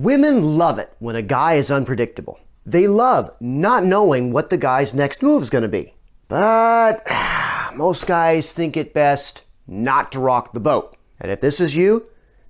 Women love it when a guy is unpredictable. They love not knowing what the guy's next move is going to be. But most guys think it best not to rock the boat. And if this is you,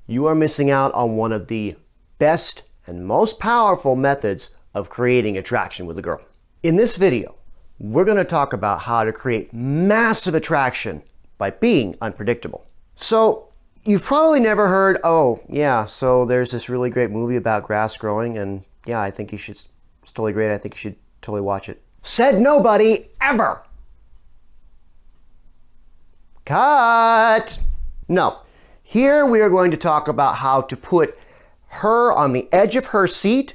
you are missing out on one of the best and most powerful methods of creating attraction with a girl. In this video, we're going to talk about how to create massive attraction by being unpredictable. So, you've probably never heard, oh, yeah, so there's this really great movie about grass growing, and yeah, I think it's totally great. I think you should totally watch it. Said nobody ever. Cut. No. Here we are going to talk about how to put her on the edge of her seat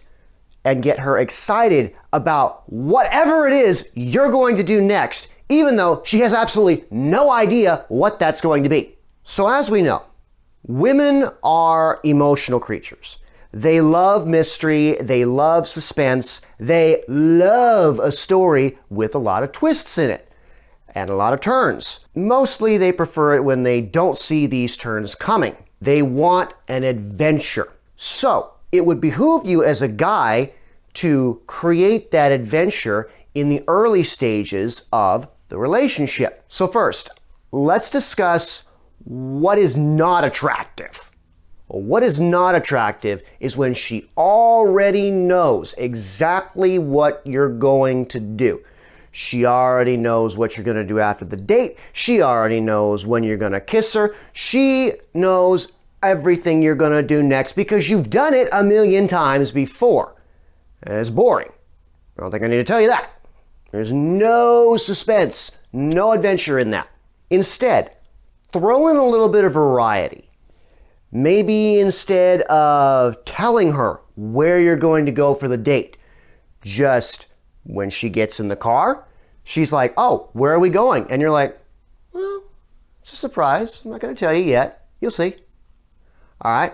and get her excited about whatever it is you're going to do next, even though she has absolutely no idea what that's going to be. So as we know, women are emotional creatures. They love mystery, they love suspense, they love a story with a lot of twists in it and a lot of turns. Mostly they prefer it when they don't see these turns coming. They want an adventure. So it would behoove you as a guy to create that adventure in the early stages of the relationship. So first, let's discuss what is not attractive. Well, what is not attractive is when she already knows exactly what you're going to do. She already knows what you're going to do after the date. She already knows when you're going to kiss her. She knows everything you're going to do next because you've done it a million times before. And it's boring. I don't think I need to tell you that. There's no suspense, no adventure in that. Instead, throw in a little bit of variety. Maybe instead of telling her where you're going to go for the date, just when she gets in the car, she's like, oh, where are we going? And you're like, well, it's a surprise. I'm not going to tell you yet. You'll see. All right.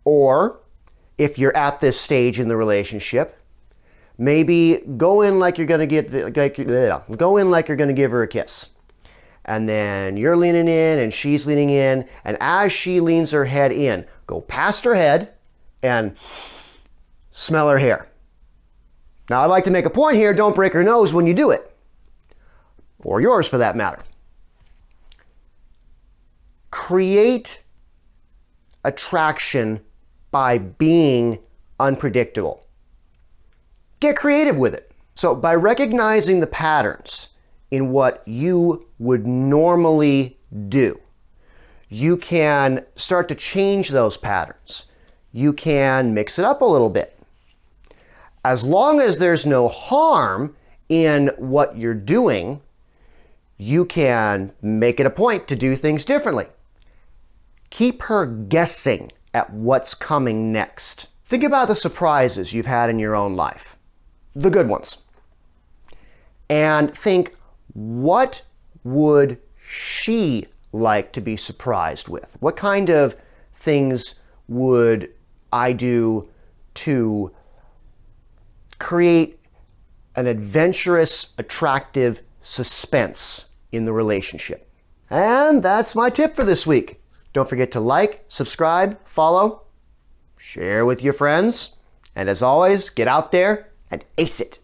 Or if you're at this stage in the relationship, maybe go in like you're going to give her a kiss. And then you're leaning in and she's leaning in. And as she leans her head in, go past her head and smell her hair. Now, I'd like to make a point here. Don't break her nose when you do it. Or yours for that matter. Create attraction by being unpredictable. Get creative with it. So by recognizing the patterns in what you would normally do, you can start to change those patterns. You can mix it up a little bit. As long as there's no harm in what you're doing, you can make it a point to do things differently. Keep her guessing at what's coming next. Think about the surprises you've had in your own life, the good ones, and think, what would she like to be surprised with? What kind of things would I do to create an adventurous, attractive suspense in the relationship? And that's my tip for this week. Don't forget to like, subscribe, follow, share with your friends, and as always, get out there and ace it.